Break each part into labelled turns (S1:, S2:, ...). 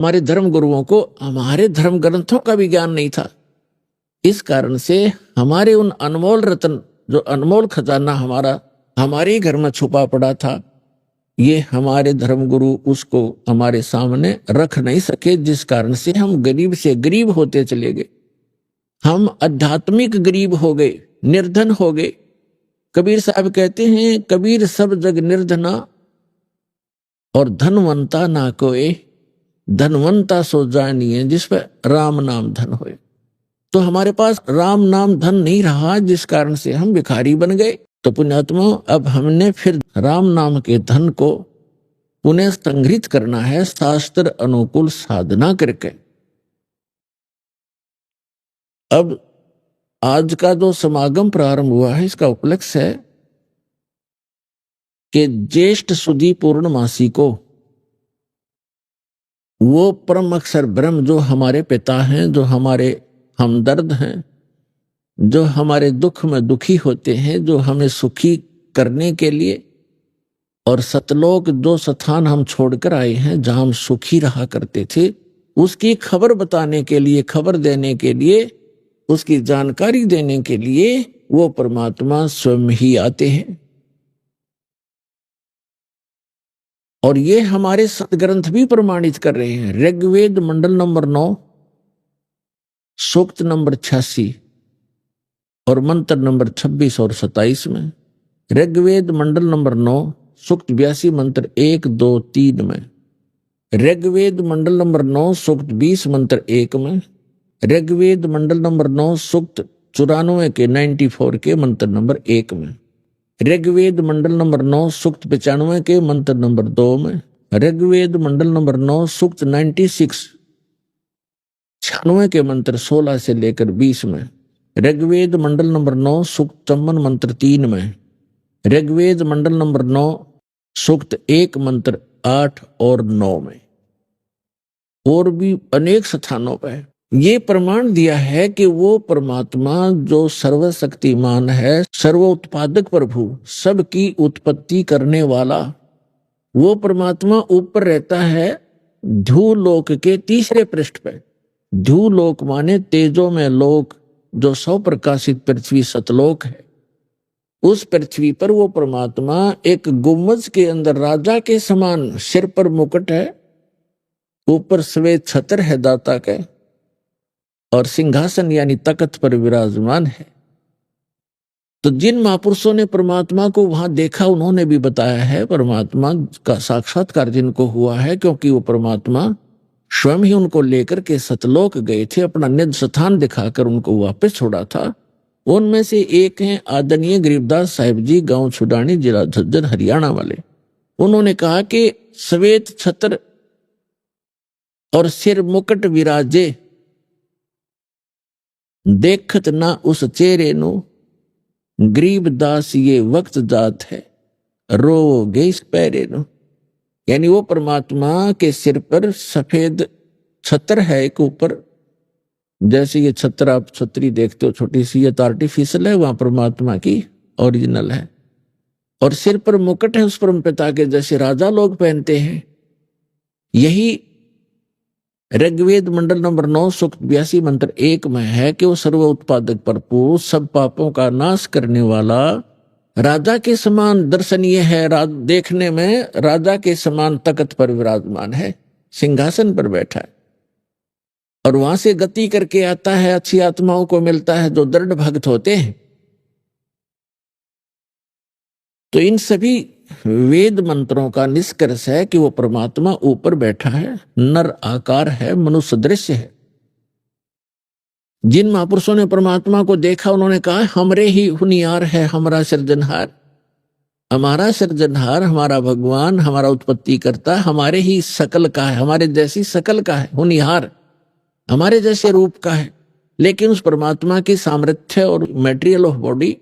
S1: हमारे धर्म गुरुओं को हमारे धर्म ग्रंथों का भी ज्ञान नहीं था। इस कारण से हमारे उन अनमोल रत्न, जो अनमोल खजाना हमारे घर में छुपा पड़ा था, ये हमारे धर्म गुरु उसको हमारे सामने रख नहीं सके, जिस कारण से हम गरीब से गरीब होते चले गए। हम आध्यात्मिक गरीब हो गए, निर्धन हो गए। कबीर साहब कहते हैं, कबीर सब जग निर्धना और धनवंता ना कोई, धनवंता सो जानिए जिस पर राम नाम धन होए। तो हमारे पास राम नाम धन नहीं रहा, जिस कारण से हम भिखारी बन गए। तो पुण्यात्मा, अब हमने फिर राम नाम के धन को पुनः संग्रहित करना है, शास्त्र अनुकूल साधना करके। अब आज का जो समागम प्रारंभ हुआ है, इसका उपलक्ष्य है कि ज्येष्ठ सुदी पूर्णमासी को वो परम अक्षर ब्रह्म, जो हमारे पिता हैं, जो हमारे हमदर्द हैं, जो हमारे दुख में दुखी होते हैं, जो हमें सुखी करने के लिए, और सतलोक जो स्थान हम छोड़कर आए हैं, जहां हम सुखी रहा करते थे, उसकी खबर बताने के लिए, खबर देने के लिए, उसकी जानकारी देने के लिए वो परमात्मा स्वयं ही आते हैं। और ये हमारे सदग्रंथ भी प्रमाणित कर रहे हैं। ऋग्वेद मंडल नंबर 9 सूक्त नंबर 86 और मंत्र नंबर 26 और 27 में, ऋग्वेद मंडल नंबर 9 सूक्त 82 मंत्र 1, 2, 3 में, ऋग्वेद मंडल नंबर 9 सूक्त 20 मंत्र 1 में, ऋग्वेद मंडल नंबर 9 सूक्त 94 के 94 के मंत्र नंबर 1 में, ऋग्वेद मंडल नंबर 9 सूक्त 95 के मंत्र नंबर 2 में, ऋग्वेद मंडल नंबर 9 सूक्त 96 96 के मंत्र 16 से लेकर 20 में, ऋग्वेद मंडल नंबर 9 सूक्त 54 मंत्र 3 में, ऋग्वेद मंडल नंबर 9 सूक्त 1 मंत्र 8 और 9 में, और भी अनेक स्थानों पर ये प्रमाण दिया है कि वो परमात्मा जो सर्वशक्तिमान है, सर्वोत्पादक प्रभु, सबकी उत्पत्ति करने वाला, वो परमात्मा ऊपर रहता है ध्रुवलोक के तीसरे पृष्ठ पर। ध्रुवलोक माने तेजो में लोक, जो सौ प्रकाशित पृथ्वी सतलोक है। उस पृथ्वी पर वो परमात्मा एक गुम्बज के अंदर राजा के समान, सिर पर मुकुट है, ऊपर श्वेत छत्र है दाता के, और सिंहासन यानी तख्त पर विराजमान है। तो जिन महापुरुषों ने परमात्मा को वहां देखा, उन्होंने भी बताया है परमात्मा का साक्षात्कार जिनको हुआ है, क्योंकि वो परमात्मा स्वयं ही उनको लेकर के सतलोक गए थे, अपना निज स्थान दिखाकर उनको वापस छोड़ा था। उनमें से एक हैं आदरणीय गरीबदास साहिब जी, गांव छुडानी, जिला झज्जर, हरियाणा वाले। उन्होंने कहा कि श्वेत छत्र और सिर मुकुट विराजे, देखत ना उस चेहरे नु, गरीबदास ये वक्त जात है, रोगे इस पैरे नु। यानी वो परमात्मा के सिर पर सफेद छत्र है एक ऊपर, जैसे ये छत्र आप छतरी देखते हो छोटी सी, ये तो आर्टिफिशियल है, वहां परमात्मा की ओरिजिनल है। और सिर पर मुकुट है उस परम पिता के, जैसे राजा लोग पहनते हैं। यही ऋग्वेद मंडल नंबर 9 सूक्त 82 मंत्र 1 में है कि वो सर्व उत्पादक प्रभु, सब पापों का नाश करने वाला, राजा के समान दर्शनीय है, देखने में राजा के समान तख्त पर विराजमान है, सिंहासन पर बैठा है, और वहां से गति करके आता है, अच्छी आत्माओं को मिलता है जो दृढ़ भक्त होते हैं। तो इन सभी वेद मंत्रों का निष्कर्ष है कि वो परमात्मा ऊपर बैठा है, नर आकार है, मनुष्य दृश्य है। जिन महापुरुषों ने परमात्मा को देखा, उन्होंने कहा हमरे ही हुनियार है हमारा सृजनहार, हमारा सृजनहार, हमारा भगवान, हमारा उत्पत्ति करता, हमारे ही शकल का है, हमारे जैसी शकल का है, हुनियार हमारे जैसे रूप का है। लेकिन उस परमात्मा की सामर्थ्य और मटेरियल ऑफ बॉडी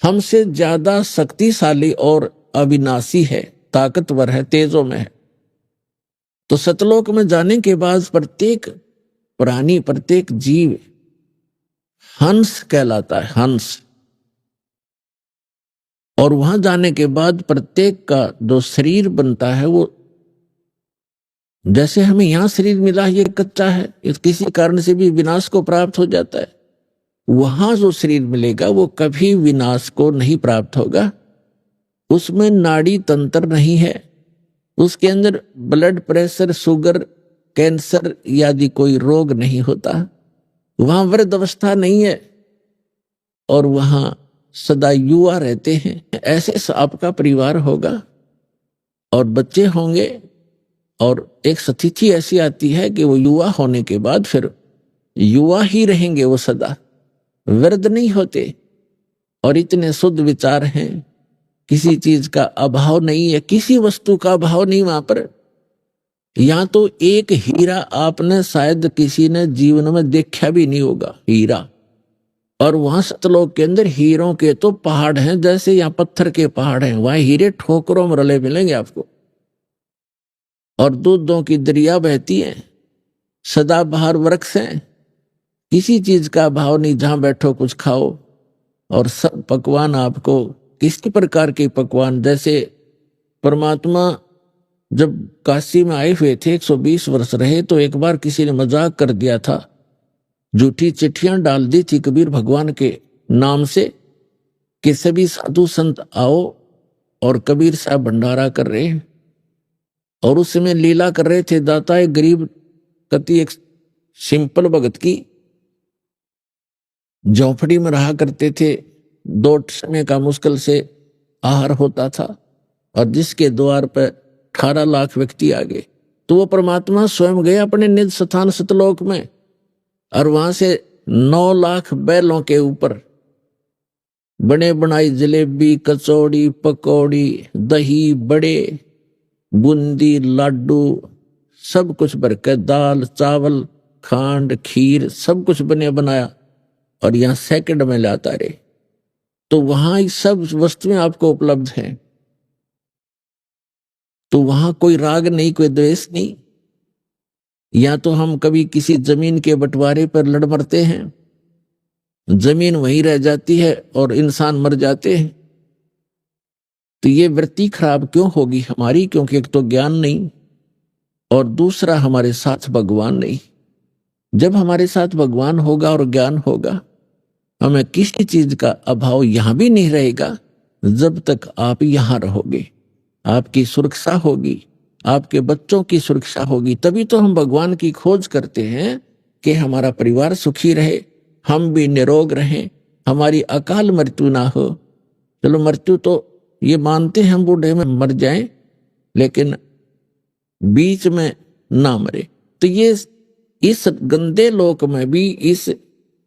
S1: हमसे ज्यादा शक्तिशाली और अविनाशी है, ताकतवर है, तेजों में है। तो सतलोक में जाने के बाद प्रत्येक प्राणी, प्रत्येक जीव हंस कहलाता है, हंस। और वहां जाने के बाद प्रत्येक का जो शरीर बनता है वो जैसे हमें यहां शरीर मिला ये कच्चा है, इस किसी कारण से भी विनाश को प्राप्त हो जाता है, वहां जो शरीर मिलेगा वो कभी विनाश को नहीं प्राप्त होगा। उसमें नाड़ी तंत्र नहीं है, उसके अंदर ब्लड प्रेशर, शुगर, कैंसर आदि कोई रोग नहीं होता, वहां वृद्ध अवस्था नहीं है और वहां सदा युवा रहते हैं। ऐसे आपका परिवार होगा और बच्चे होंगे और एक स्थिति ऐसी आती है कि वो युवा होने के बाद फिर युवा ही रहेंगे, वो सदा वृद्ध नहीं होते। और इतने शुद्ध विचार हैं, किसी चीज का अभाव नहीं है, किसी वस्तु का अभाव नहीं वहां पर। यहां तो एक हीरा आपने शायद किसी ने जीवन में देखा भी नहीं होगा, हीरा। और वहां सतलोक के अंदर हीरों के तो पहाड़ हैं, जैसे यहां पत्थर के पहाड़ हैं, वहां हीरे ठोकरों में रले मिलेंगे आपको। और दूधों की दरिया बहती है, सदाबहार वृक्ष हैं, किसी चीज का अभाव नहीं, जहां बैठो कुछ खाओ। और सब पकवान आपको किसी प्रकार के पकवान, जैसे परमात्मा जब काशी में आए हुए थे 120 वर्ष रहे, तो एक बार किसी ने मजाक कर दिया था, झूठी चिट्ठियां डाल दी थी कबीर भगवान के नाम से कि सभी साधु संत आओ और कबीर साहब भंडारा कर रहे हैं। और उस समय लीला कर रहे थे दाता एक गरीब कति एक सिंपल भगत की झोंपड़ी में रहा करते थे, 2 समय का मुश्किल से आहार होता था और जिसके द्वार पर 18 लाख व्यक्ति आ गए। तो वो परमात्मा स्वयं गए अपने निज स्थान सतलोक में और वहां से 9 लाख बैलों के ऊपर बने बनाई जलेबी, कचौड़ी, पकौड़ी, दही, बड़े, बूंदी, लाडू सब कुछ भरकर, दाल, चावल, खांड, खीर सब कुछ बने बनाया और यहां सेकंड में लाता रहे। तो वहां सब वस्तुएं आपको उपलब्ध हैं। तो वहां कोई राग नहीं, कोई द्वेष नहीं। या तो हम कभी किसी जमीन के बंटवारे पर लड़ मरते हैं, जमीन वहीं रह जाती है और इंसान मर जाते हैं। तो ये वृत्ति खराब क्यों होगी हमारी? क्योंकि एक तो ज्ञान नहीं और दूसरा हमारे साथ भगवान नहीं। जब हमारे साथ भगवान होगा और ज्ञान होगा, हमें किसी चीज का अभाव यहां भी नहीं रहेगा। जब तक आप यहां रहोगे, आपकी सुरक्षा होगी, आपके बच्चों की सुरक्षा होगी। तभी तो हम भगवान की खोज करते हैं कि हमारा परिवार सुखी रहे, हम भी निरोग रहें, हमारी अकाल मृत्यु ना हो। चलो मृत्यु तो ये मानते हैं हम बूढ़े में मर जाएं, लेकिन बीच में ना मरे। तो ये इस गंदे लोक में भी, इस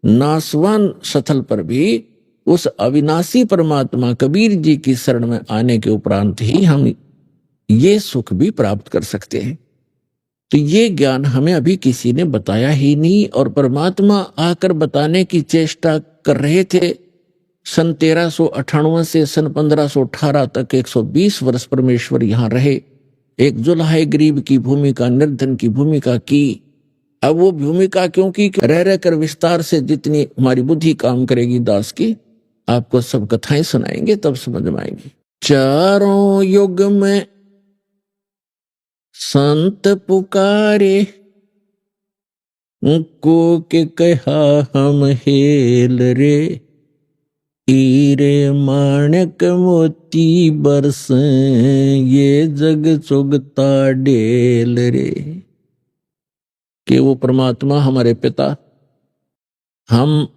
S1: नासवान स्थल पर भी उस अविनाशी परमात्मा कबीर जी की शरण में आने के उपरांत ही हम ये सुख भी प्राप्त कर सकते हैं। तो ये ज्ञान हमें अभी किसी ने बताया ही नहीं और परमात्मा आकर बताने की चेष्टा कर रहे थे। सन 1398 से सन 1518 तक 120 वर्ष परमेश्वर यहां रहे, एक जुल्हाए गरीब की भूमिका, निर्धन की भूमिका की। अब वो भूमिका क्योंकि रह रह कर विस्तार से जितनी हमारी बुद्धि काम करेगी दास की, आपको सब कथाएं सुनाएंगे तब समझ में आएंगी। चारों युग में संत पुकारे, को के कहा हम हेल रे, हीरे माणक मोती बरस, ये जग चुगता डेल रे। कि वो परमात्मा हमारे पिता हम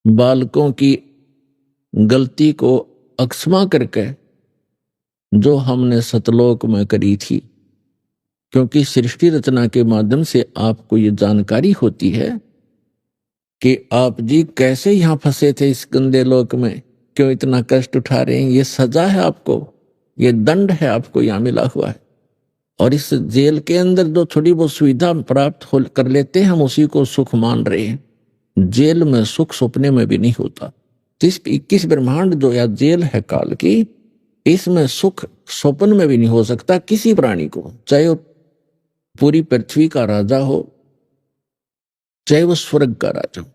S1: बालकों की गलती को अक्षमा करके जो हमने सतलोक में करी थी, क्योंकि सृष्टि रचना के माध्यम से आपको ये जानकारी होती है कि आप जी कैसे यहां फंसे थे इस गंदे लोक में, क्यों इतना कष्ट उठा रहे हैं। ये सजा है आपको, ये दंड है आपको यहां मिला हुआ है। और इस जेल के अंदर जो थोड़ी बहुत सुविधा प्राप्त कर लेते हैं, हम उसी को सुख मान रहे हैं। जेल में सुख सपने में भी नहीं होता। 21 ब्रह्मांड जो या जेल है काल की, इसमें सुख स्वप्न में भी नहीं हो सकता किसी प्राणी को, चाहे वो पूरी पृथ्वी का राजा हो, चाहे वो स्वर्ग का राजा हो।